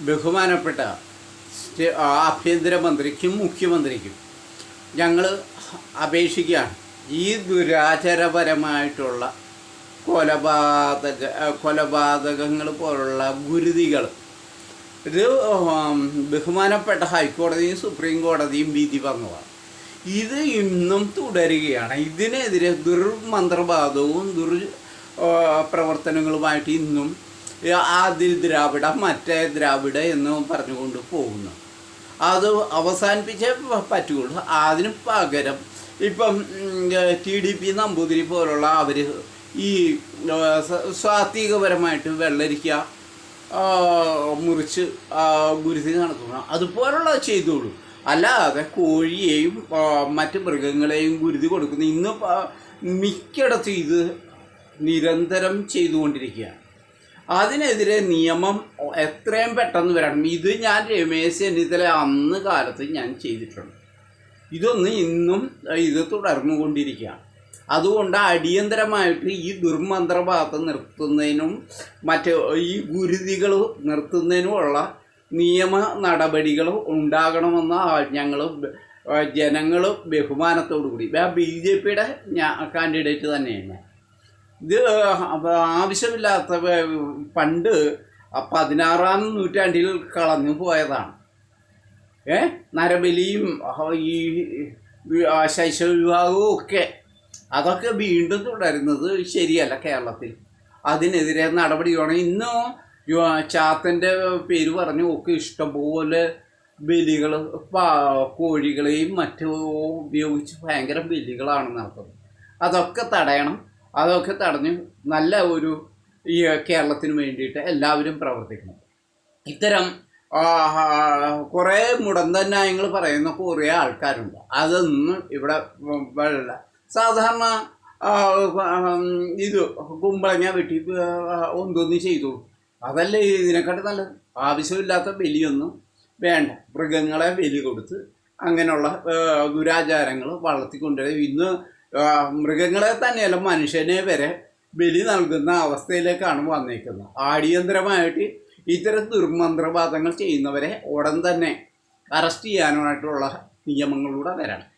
ബഹുമാനപ്പെട്ട ആഭ്യന്തരമന്ത്രിക്കും മുഖ്യമന്ത്രിക്കും ഞങ്ങൾ അപേക്ഷിക്കുകയാണ്. ഈ ദുരാചാരപരമായിട്ടുള്ള കൊലപാതകങ്ങൾ പോലുള്ള ഗുരുതികൾ ഇത് ബഹുമാനപ്പെട്ട ഹൈക്കോടതിയും സുപ്രീം കോടതിയും വിധി വന്നതാണ്. ഇത് ഇന്നും തുടരുകയാണ്. ഇതിനെതിരെ ദുർമന്ത്രവാദവും പ്രവർത്തനങ്ങളുമായിട്ട് ഇന്നും ആദിൽ ദ്രാവിഡ മറ്റേ ദ്രാവിഡ എന്ന് പറഞ്ഞുകൊണ്ട് പോകുന്നു. അത് അവസാനിപ്പിച്ചേ പറ്റുകയുള്ളൂ. അതിന് പകരം ഇപ്പം TDP നമ്പൂതിരി പോലുള്ള അവർ ഈ സ്വാത്വികപരമായിട്ട് വെള്ളരിക്ക മുറിച്ച് ഗുരുതി നടത്തുന്നു. അതുപോലുള്ള ചെയ്തോളൂ. അല്ലാതെ കോഴിയെയും മറ്റ് മൃഗങ്ങളെയും ഗുരുതി കൊടുക്കുന്നു. ഇന്ന് മിക്കയിടത്തും ഇത് നിരന്തരം ചെയ്തുകൊണ്ടിരിക്കുകയാണ്. അതിനെതിരെ നിയമം എത്രയും പെട്ടെന്ന് വരണം. ഇത് ഞാൻ രമേശ് ചെന്നിത്തല അന്ന് കാലത്ത് ഞാൻ ചെയ്തിട്ടുണ്ട്. ഇതൊന്ന് ഇന്നും ഇത് തുടർന്നുകൊണ്ടിരിക്കുകയാണ്. അതുകൊണ്ട് അടിയന്തരമായിട്ട് ഈ ദുർമന്ത്രവാദം നിർത്തുന്നതിനും മറ്റ് ഈ ഗുരുതികൾ നിർത്തുന്നതിനുമുള്ള നിയമ നടപടികൾ ഉണ്ടാകണമെന്ന ജനങ്ങൾ ബഹുമാനത്തോടു കൂടി BJPയുടെ കാൻഡിഡേറ്റ് തന്നെയാണ്. ഇത് ആവശ്യമില്ലാത്ത പണ്ട് 16-ാം നൂറ്റാണ്ടിൽ കളഞ്ഞു പോയതാണ്. നരബലിയും ഈ ശൈശവ വിവാഹവും ഒക്കെ അതൊക്കെ വീണ്ടും തുടരുന്നത് ശരിയല്ല കേരളത്തിൽ. അതിനെതിരെ നടപടി വേണം. ഇന്നും ചാത്തൻ്റെ പേര് പറഞ്ഞു ഒക്കെ ഇഷ്ടംപോലെ ബലികൾ കോഴികളെയും മറ്റു ഉപയോഗിച്ച് ഭയങ്കര ബലികളാണ് നടത്തുന്നത്. അതൊക്കെ തടയണം. അതൊക്കെ തടഞ്ഞ് നല്ല ഒരു ഈ കേരളത്തിന് വേണ്ടിയിട്ട് എല്ലാവരും പ്രവർത്തിക്കണം. ഇത്തരം കുറേ മുടന്തന്യായങ്ങൾ പറയുന്ന കുറേ ആൾക്കാരുണ്ട്. അതൊന്നും ഇവിടെ വെള്ള സാധാരണ ഇത് കുമ്പളങ്ങ വെട്ടി ഒന്നൊന്ന് ചെയ്തു. അതല്ലേ ഇതിനെക്കാട്ടും നല്ലത്. ആവശ്യമില്ലാത്ത ബലിയൊന്നും വേണ്ട. മൃഗങ്ങളെ ബലി കൊടുത്ത് അങ്ങനെയുള്ള ദുരാചാരങ്ങൾ വളർത്തിക്കൊണ്ടുവരും. ഇന്ന് മൃഗങ്ങളെ തന്നെയല്ല മനുഷ്യനെ വരെ ബലി നൽകുന്ന അവസ്ഥയിലേക്കാണ് വന്നേക്കുന്നത്. അടിയന്തരമായിട്ട് ഇത്തരം ദുർമന്ത്രവാദങ്ങൾ ചെയ്യുന്നവരെ ഉടൻ തന്നെ അറസ്റ്റ് ചെയ്യാനായിട്ടുള്ള നിയമങ്ങളിലൂടെ വരണം.